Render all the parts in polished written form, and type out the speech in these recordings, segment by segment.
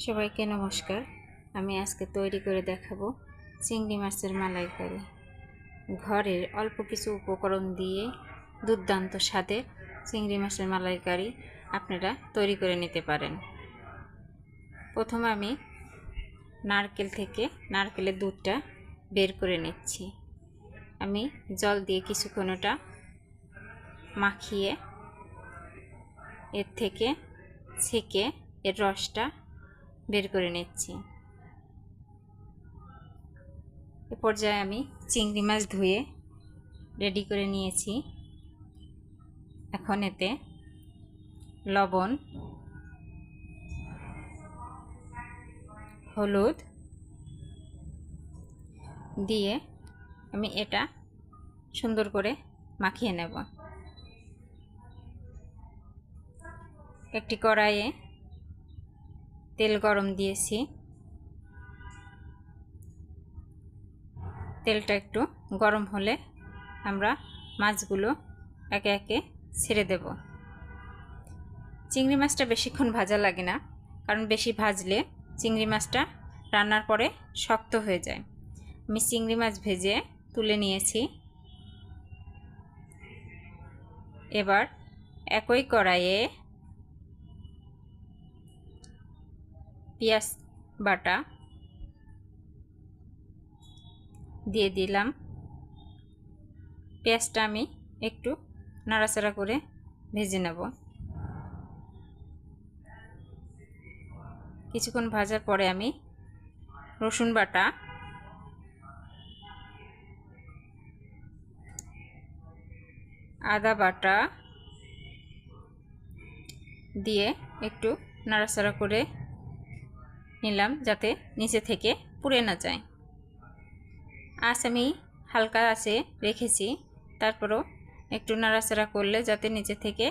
সবাইকে নমস্কার। আমি আজকে তৈরি করে দেখাবো চিংড়ি মাছের মালাইকারি। ঘরের অল্প কিছু উপকরণ দিয়ে দুর্দান্ত স্বাদের চিংড়ি মাছের মালাইকারি আপনারা তৈরি করে নিতে পারেন। প্রথমে আমি নারকেল থেকে নারকেলের দুধটা বের করে নিচ্ছি। আমি জল দিয়ে কিছুক্ষণ ওটা মাখিয়ে এর থেকে ছেঁকে এর রসটা বের করে নিচ্ছি। এ পর্যায়ে আমি চিংড়ি মাছ ধুয়ে রেডি করে নিয়েছি। এখন এতে লবণ, হলুদ দিয়ে আমি এটা সুন্দর করে মাখিয়ে নেব। একটি কড়াইয়ে তেল গরম দিয়েছি। তেলটা একটু গরম হলে আমরা মাছগুলো একে একে ছেড়ে দেব। চিংড়ি মাছটা বেশিক্ষণ ভাজা লাগে না, কারণ বেশি ভাজলে চিংড়ি মাছটা রান্নার পরে শক্ত হয়ে যায়। আমি চিংড়ি মাছ ভেজে তুলে নিয়েছি। এবার একই কড়াইয়ে পেঁয়াজ বাটা দিয়ে দিলাম। পেঁয়াজটা আমি একটু নাড়াচাড়া করে ভেজে নেব। কিছুক্ষণ ভাজার পরে আমি রসুন বাটা, আদা বাটা দিয়ে একটু নাড়াচাড়া করে নিলাম, যাতে নিচে থেকে পুড়ে না যায়। আঁচ আমি হালকা আঁচে রেখেছি, তারপরও একটু নাড়াচাড়া করলে যাতে নিচে থেকে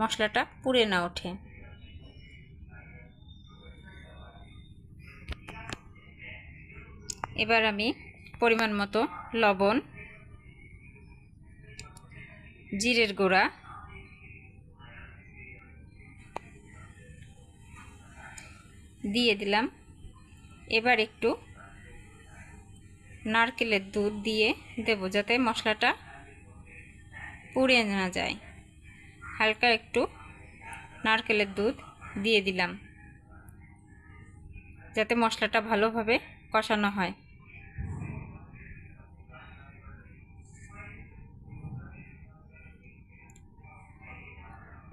মশলাটা পুড়ে না ওঠে। এবার আমি পরিমাণ মতো লবণ, জিরের গুঁড়া, দিয়ে দিলাম। এবার একটু নারকেলের দুধ দিয়ে দেব, যাতে মশলাটা পুড়ে না যায়। হালকা একটু নারকেলের দুধ দিয়ে দিলাম, যাতে মশলাটা ভালোভাবে কষানো হয়।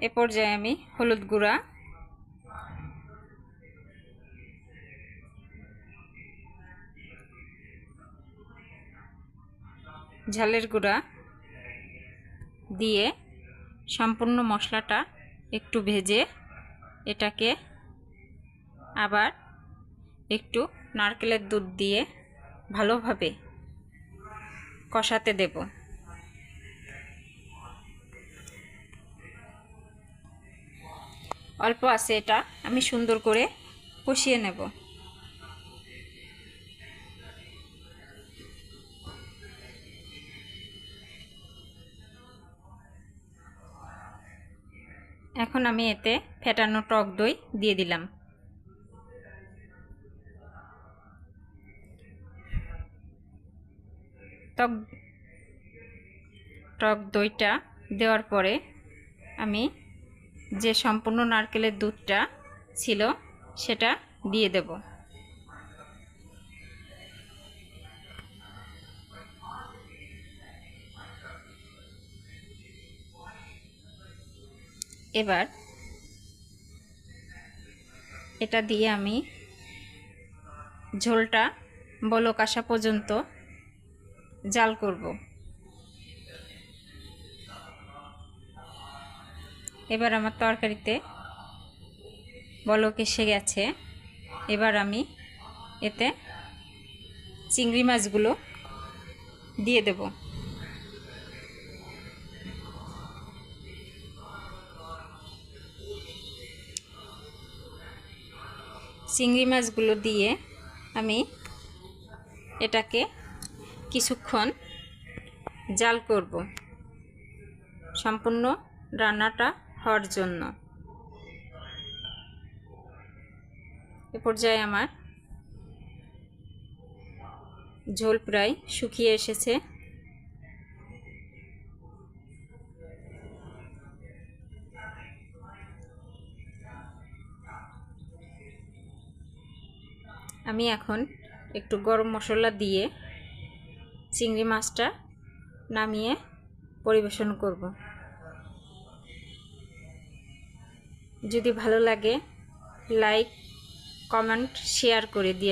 এ পর্যায়ে আমি হলুদ গুঁড়া, ঝালের গুঁড়া দিয়ে সম্পূর্ণ মশলাটা একটু ভেজে এটাকে আবার একটু নারকেলের দুধ দিয়ে ভালোভাবে কষাতে দেব। অল্প আছে এটা আমি সুন্দর করে কষিয়ে নেব। এখন আমি এতে ফেটানো টক দই দিয়ে দিলাম। টক দইটা দেওয়ার পরে আমি যে সম্পূর্ণ নারকেলের দুধটা ছিল সেটা দিয়ে দেব। এবার এটা দিয়ে আমি ঝোলটা বলক আসা পর্যন্ত জাল করব। এবার আমার তরকারিতে বলক এসে গেছে। এবার আমি এতে চিংড়ি মাছগুলো দিয়ে দেব। চিংড়ি মাছগুলো দিয়ে আমি এটাকে কিছুক্ষণ জাল করব, সম্পূর্ণ রান্নাটা হওয়ার জন্য। এ পর্যায়ে আমার ঝোল প্রায় শুকিয়ে এসেছে। আমি এখন একটু গরম মশলা দিয়ে চিংড়ি মাছটা নামিয়ে পরিবেশন করব। যদি ভালো লাগে লাইক, কমেন্ট, শেয়ার করে দিয়েন।